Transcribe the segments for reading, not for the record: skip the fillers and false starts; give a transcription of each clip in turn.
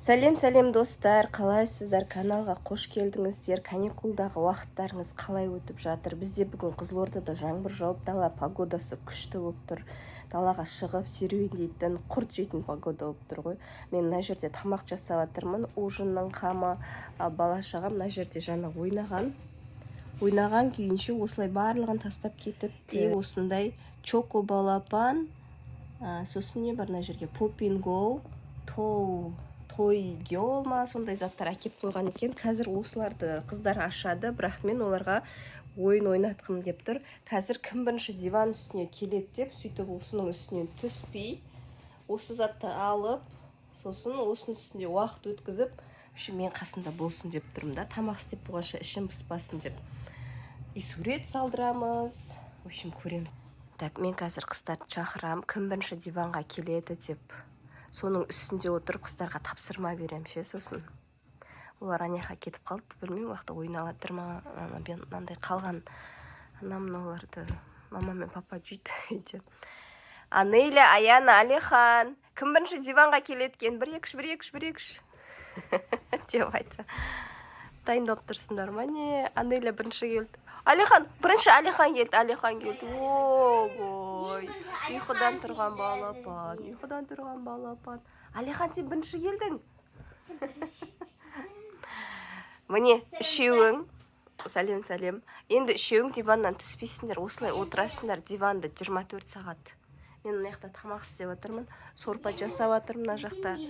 Сәлем достар, қалайсыздар? Каналға қош келдіңіздер. Каникулдағы уақыттарыңыз қалай өтіп жатыр? Бізде бүгін Қызылордада жаңбыр жауып, дала погодасы күшті болып тұр. Далаға шығып серуендейтін, құрт жейтін погода болып тұр ғой. Мен мына жерде тамақ жасап жатырмын. Ужиннің қамы, бала-шағам мына жерде жаңа ойнаған күйінше осылай барлығын тастап кетіпті. Осындай чоко балапан, сосын не бар мына жерге попинго, той геол ма сондай заттар әкеп қойған екен. Қазір осыларды қыздар ашады, бірақ мен оларға ойын ойнатқым деп тұр. Қазір кім бірінші диван үстіне келеді деп, сөйтіп осының үстінен түспей, осы затты алып, сосын осының үстінде уақыт өткізіп, мен қасында болсын деп тұрмын да, тамақ істеп болғанша ішім пыспасын деп. И сурет салдырамыз, в общем, көреміз. Так, мен қазір қыздарды шақырам, кім бірінші диванға келеді деп. Соның үстінде отырып қыздарға тапсырма берем ше, сосын. Олар анеха кетіп қалды, білмеймін, уақытта ойнап жатыр ма, мынандай қалған оларды мама мен папа жүйді. Анеля, Аяна, Алихан, кім бірінші диванға келеткен? 1-2 деп айтса. Дайындалып тұрсыңдар ма не? Анеля бірінші келді. Алихан, бірінші Алихан келді. Ой, ұйқыдан тұрған балапан. Алихан, сен бірінші келдің. Міне, үшеуің, сәлем. Енді үшеуің диваннан түспейсіңдер, осылай отырасыңдар диванды 24 сағат. Мен мына жақта тамақ істеп отырмын, сорпа жасап отырмын мына жақта.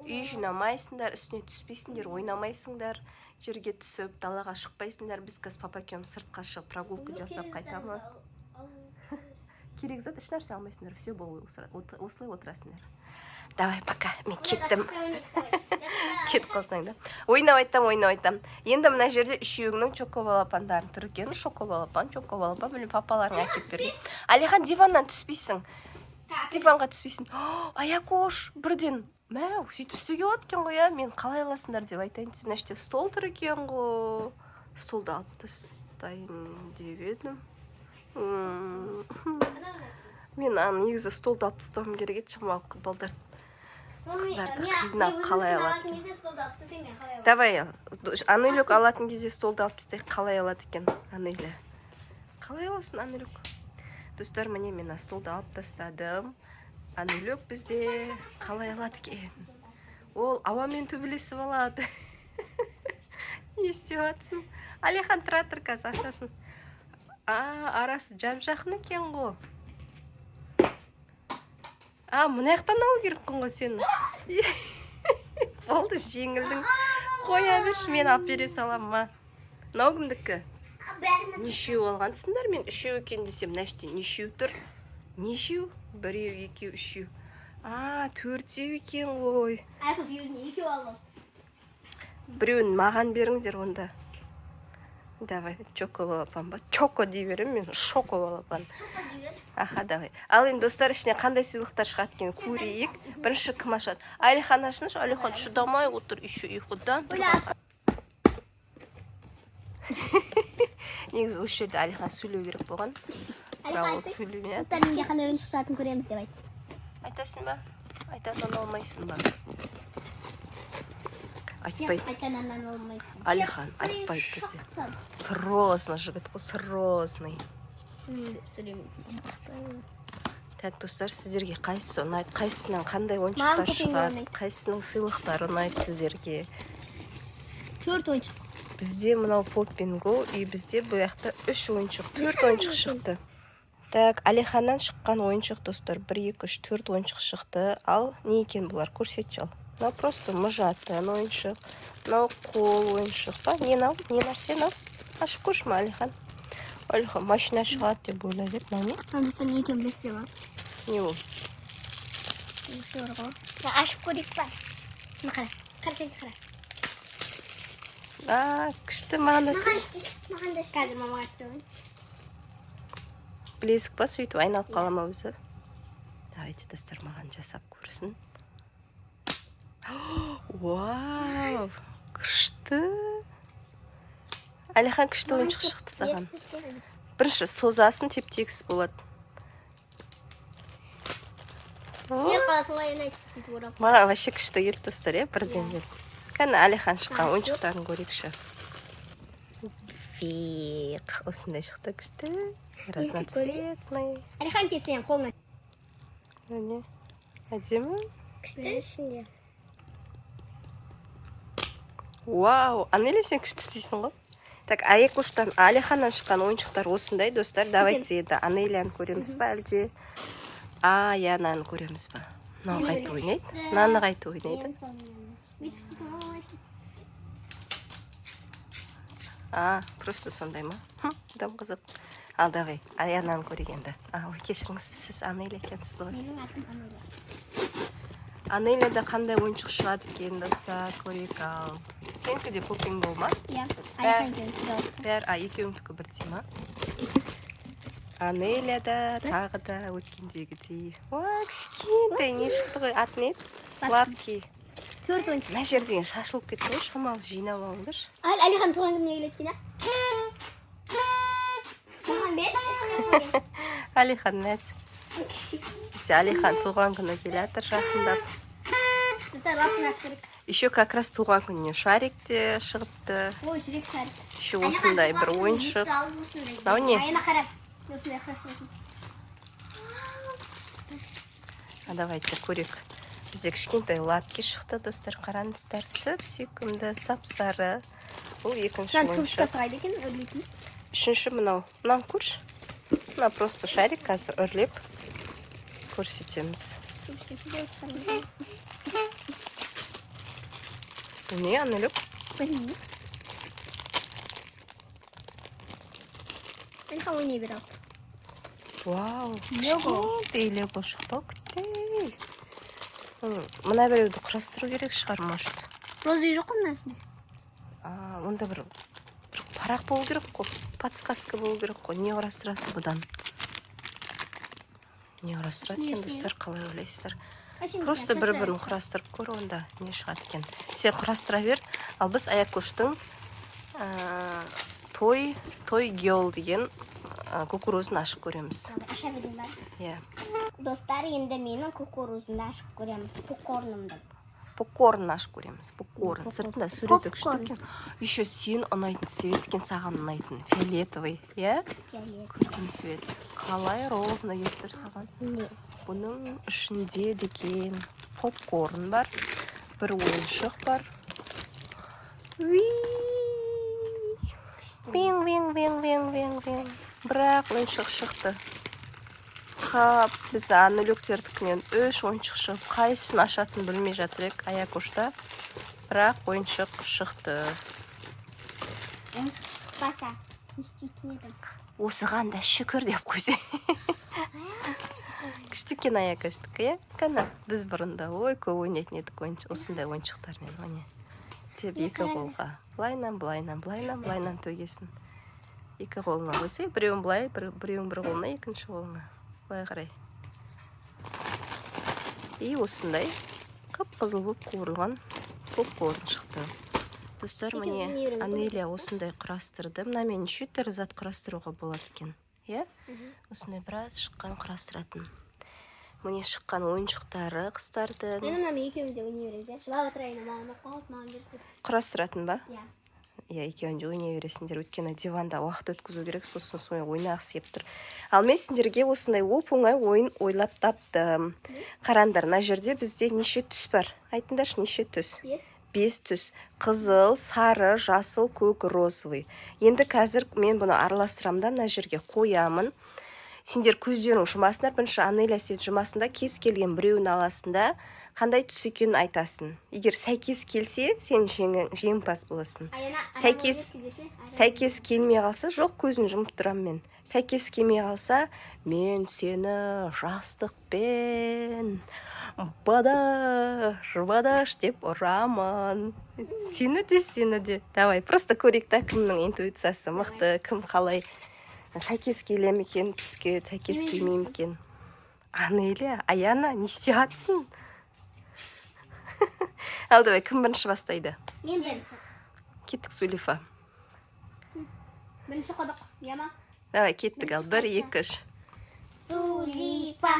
Үй жинамайсыңдар, үстіне түспейсіңдер, ойнамайсыңдар, жерге түсіп, далаға шықпайсыңдар. Біз қазір папа екеуміз сыртқа шығып, прогулка жасап қайтамыз. Керек зат еш нәрсе алмайсыңдар, все осылай отырасыңдар. Давай, пока, мен кеттім. Кетіп қалсаң да. Ойнап айтам. Енді мына жерде үшеуіңнің чоко-балапандарын тұр екен. Шоко-балапан, білім папаларың әкеп берген. Алихан, диваннан түспейсің. Диванға түспейсің. Аякош, бірден. Мәу, сөйтіп істеуге болады екен ғой, мен қалай аласыңдар деп айтайын. Мына жерде стол тұр екен ғой. Столды алып тастайын деп едім. Мен негізі столды алып тастауым керек еді, шамалы балдарды. Қыздарды қиынап қалай алады екен. Давай, Анелюк алатын кезде столды алып тастайық, қалай алады екен Анеля. Қалай аласың, Анелюк? Достар, міне мен столды алып тастадым. Анелюк бізде қалай алады екен. Ол ауамен төбелесіп алады. Не істеп жатсың? Алихан, тұра тұр қазір ашасын. Арасы жап-жақын екен ғой. Мына жақтан алу керекпін ғой сені. Болды, жеңілдің. Қоя берші, мен алып бере салам ма? Мынау кімдікі? Нешеу алғансыңдар? Мен үшеу екен десем, нәште нешеу тұр? Нешеу? 1, 2, 3. 4 екен ғой. Біреуін маған беріңдер онда. Давай, чоко балапан ба? Чоко дей берем мен, шоко балапан. Давай. Ал енді достар, ішіне қандай сыйлықтар шығады екен көрейік. Бірінші кім ашады? Алихан ашыншы, Алихан шыдамай отыр, еще ұйқыдан. Негізі осы жерде Алихан сөйлеу керек болған. Достар, менге қандай ойын шығатын көреміз деп айт. Айтасың ба? Айтатан алмайсың ба? Айтпайды. Алихан, айтпайды бізде. Сырозный жігіт қой, сырозный. Так, достар, сіздерге қайсысы ұнайды? Қайсысынан қандай ойыншықтар шығады? Қайсысының сыйлықтары ұнайды сіздерге? 4 ойыншық. Бізде мынау попинго, и бізде бұл жақта 3 ойыншық, 4 ойыншық шықты. Так, Алиханнан шыққан ойыншық, достар, 1, 2, 3, 4 ойыншық шықты. Ал, не екен бұлар? Көрсетші ал. Мынау просто мұжатын ойыншық. Мынау қол ойыншық па? Не нәрсе мынау? Ашып көрші ма, Алихан? Алихан, машина шығады деп ойлайды. Мынау не? Достар, не екен білесіздер ма? Не ол? Ашып көрейік па? Қара. Күшті, маған да сен. Қазір мамаға істеуін. Білесік па, сөйтіп айналып қалама өзі. Давайте, достар, маған жасап көрсін. Вау, күшті. Алихан, күшті ойыншық шықты саған. Бірінші созасын, теп-тегіс болады. бала солай ойнайды сөйтіп орап. Маған вообще күшті келді достар, бірден келді. Кәні Әлихан шыққан ойыншықтарын көрейікші. Вик, осындай шықты күшті. Разноцветный. Әлихан келсең қолына. Әне, әдемі? Күшті ішінде. Вау, Анеля сен күшті істейсің ғой. Так, Аякуштан, Әлиханнан шыққан ойыншықтар осындай, достар. Давайте еді Анеляны көреміз ба, әлде Аянаны көреміз ба? Мынау қайты ойнайды? Мынаны қайты ойнайды? Просто сондай ма? Дам қызық. Ал, давай, Аянаны көрейік енді. Ой, кешіріңіз, сіз Анеля екенсіз ғой. Менің атым Анеля. Анеляда қандай ойыншық шығады екен, достар, көрейік ал. Сенікі де поппинг бол ма? Иә, Әлихан келді. Бәр, екеуіңдікі бірдей ма? Анеляда тағы да өткендегідей. Кішкентай не шықты ғой, аты не еді? Сладкий. 4 ойыншық. Мына жерден шашылып кетті ғой, шамалы жинап алыңдаршы. Әлихан туған күніне келеді екен, Маған бер. Әлихан мәз. Әлихан туған күні келатыр жақындап. Достар, лапын ашып керек. Еще как раз туған күніне шарик те шығыпты. Ой, жүрек шарик. Еще осындай бір ойыншық. Мынау не? Аяна қарап. Осындай қарасың. Давайте көрейік. Бізде кішкентай латки шықты, достар, қараңыздар. Сүйкімді, сап-сары. Бұл екінші ойыншық. Сұрайды екен, өрлейтін. Үшінші мынау. Мынау көрші. Мына просто шарик, қазір өрлеп көрсетеміз. Не, Анелюк? Білмеймін. Әлихан ойнай бер ал. Вау, кішкентай лего шықты, күттей. Мына біреуді құрастыру керек шығар, может. Розы жоқ қой мынасында. Онда бір парақ болу керек қой, подсказка болу керек қой. Не құрастырасың бұдан? Не құрастырады екен, достар, қалай ойлайсыздар? Просто бір-бірін құрастырып көр, онда не шығады екен. Сен құрастыра бер, ал біз Аякуштың той геол деген кукурузын ашып көреміз. Аша берейін ба? Иә. Достар, енді менің кукурузымды ашып көреміз. Попкорнымды. Попкорн ашып көреміз. Попкорн. Сыртында суреті күшті екен. Еще сен ұнайтын цвет екен, саған ұнайтын. Фиолетовый, иә? Көрген цвет. Қалай ровно келіп тұр саған? Не? Бұның ішінде деген попкорн бар. Бір ойыншық бар. Вин. Бірақ ойыншық шықты. Біз Анелюктердікінен 3 ойыншық шығып, қайсысын ашатын білмей жатыр ек Аякушта. Бірақ ойыншық шықты. Ойыншық шықпаса, не істейтін едім? Осыған да шүкір деп қойсай. Күштікен Аякуштікі, е? Кәні, біз бұрында көп ойнайтын едік осындай ойыншықтармен. Оне. Деп екі қолға. Былайнан төгесін. Екі қолына қойсай, біреуін былай, біреуін бір қолына, екінші қолына. Былай қарай. И осындай қып-қызыл болып қуырылған попкорн шықты. Достар, міне Анеля осындай құрастырды. Мына мен неше түрлі зат құрастыруға болады екен. Е? Осындай біраз шыққан құрастыратын. Міне шыққан ойыншықтары қыстарды. Мен екеумізде ойнай береміз. Жылап отырайын, маған берсін. Құрастыратын ба? Иә. Иә, екеуінде ойнай бересіңдер, өйткені диванда уақыт өткізу керек, сосын соны ойнағысы кеп тұр. Ал мен сендерге осындай оп-оңай ойын ойлап таптым. Қараңдар, мына жерде бізде неше түс бар? Айтыңдаршы, неше түс? 5 түс. Қызыл, сары, жасыл, көк, розовый. Енді қазір мен бұны араластырамда мына жерге қоямын. Сендер көздерің жұмасындар, бірінші Анеля сен жұмасында кез келген біреуін аласында, қандай түс екенін айтасың. Егер сәйкес келсе, сен жеңімпаз боласың. Сәйкес келмей қалса, жоқ, көзін жұмып тұрам мен. Сәйкес келмей қалса, мен сені жастықпен бадаш деп ұрамын. Сені де. Давай, просто көрейік та кімнің интуициясы мықты, кім қалай. Сәйкес келем екен, түске сәйкес келмейм екен. Анеля, Аяна, не істеғатсың? Ал, давай, кім бірінші бастайды? Мен бірінші. Кеттік, Сулифа. Бірінші қодық, яма? Давай, кеттік, ал, 1, 2, 3. Сулифа.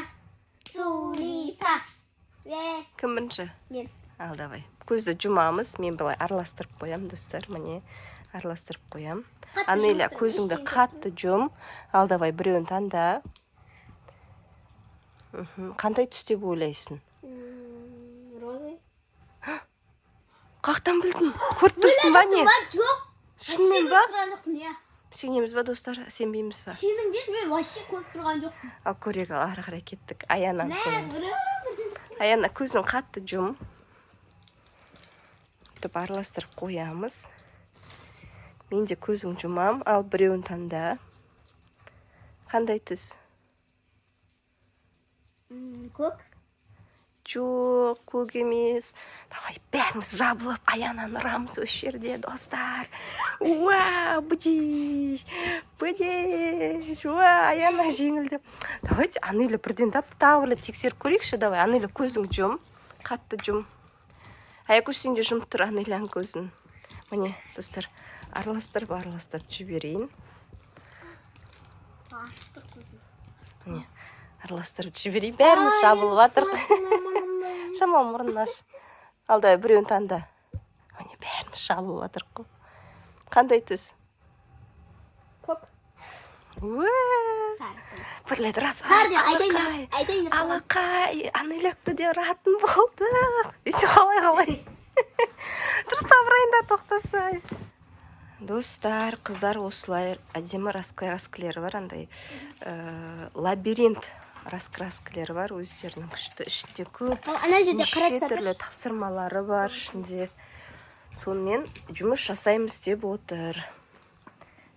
Кім бірінші? Мен. Ал, давай. Көзді жұмамыз. Мен былай араластырып қоям, достар. Міне, араластырып қоям. Анеля, көзіңді қатты жұм. Ал, давай, біреуін таңда. Қандай түс деп ойлайсың? Розы. Қақтан білдің? Көріп тұрсың ба не? Жоқ. Шынымен ба? Жоқпын, иә. Сенеміз ба, достар? Сенбейміз ба? Сеніңдер, мен вообще көріп тұрған жоқпын. Ал, көрек, ал, ары қарай кеттік. Аяннан көреміз. Аяна, көзін қатты жұм. Деп араластырып қоямыз. Мен де көзің жұмам. Ал, біреуін таңда. Қандай түс? Көк. Жоқ, көк емес. Давай, бәріміз жабылып, Аянаны ұрамыз осы жерде, достар. Уа, бұдеш, бұдеш. Уа, Аяна жеңілді. Давайте, Анеля бірден тағы тексеріп көрейікші, давай. Анеля, көзің жұм, қатты жұм. Аякөш, сен де жұмып тұр Анеляның көзін. Міне, достар, араластырып жіберейін. Міне, араластырып жіберейін. Бәріміз жабылып жатыр. Шама мұрнын аш. Алда біреуін таңда. Міне, бәріміз жабылып жатыр қой. Қандай түс? Көк. Бірлет рас. Айтайын. Алақай, Анеляқты де ұратын болдық. Есе қалай. Дұрыс табырайын да тоқтасай. Достар, қыздар осылай әдемі раскраскілері бар, андай лабиринт раскраскілері бар, өздерінің күшті ішінде көп. Неше түрлі тапсырмалары бар ішінде. Сонымен жұмыс жасаймыз деп отыр.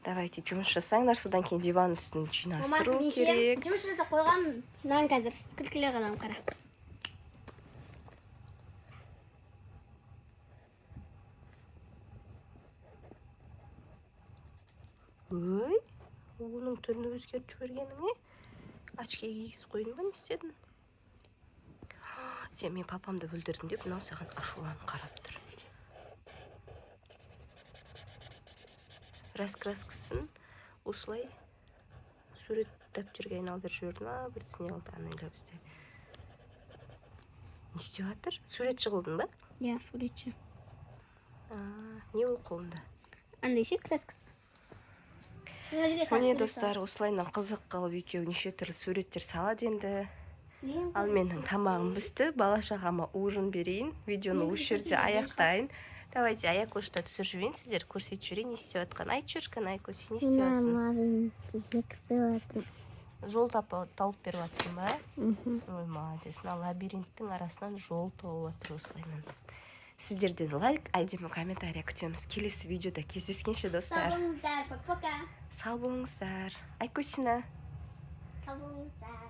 Давайте жұмыс жасаңдар, содан кейін диван үстін жинастыру керек. Жұмыс жасап қойған нан қазір. Күлкілі ғанам қара. Өй, оның түрін өзгеріп жібергеніңе очки кигізіп қойдың ба, не істедің? Сен мен папамды бүлдірдің деп, мынау саған ашуланып қарап тұр. Раскраскасын осылай сурет дәптерге айналдырып жіберді ма, бірдеңе алды Анеля бізде. Не істеп жатыр? Суретші қылдың ба? Иә, суретші. Не ол қолында? Андай ше краскасы. Міне, достар, осылайынан қызық қылып екеуі неше түрлі суреттер салады енді. Ал менің тамағым пісті, бала-шағама ужин берейін, видеоны осы жерде аяқтайын. Давайте Аякөшті түсіріп жіберейін, сіздер көрсетіп жүрейін, не істеп жатқан. Айтшы жүрген Аякөш, не істеп жатсың? Жол тауып беріп жатсың ба? Ой, молодец, мына лабиринттің арасынан жол тауып жатыр осылайынан. Сіздерден лайк, әдемі комментария күтеміз. Келесі видеода кездескенше, достар. Сау болыңыздар, пока. Сау болыңыздар. Айкөсіна. Сау болыңыздар.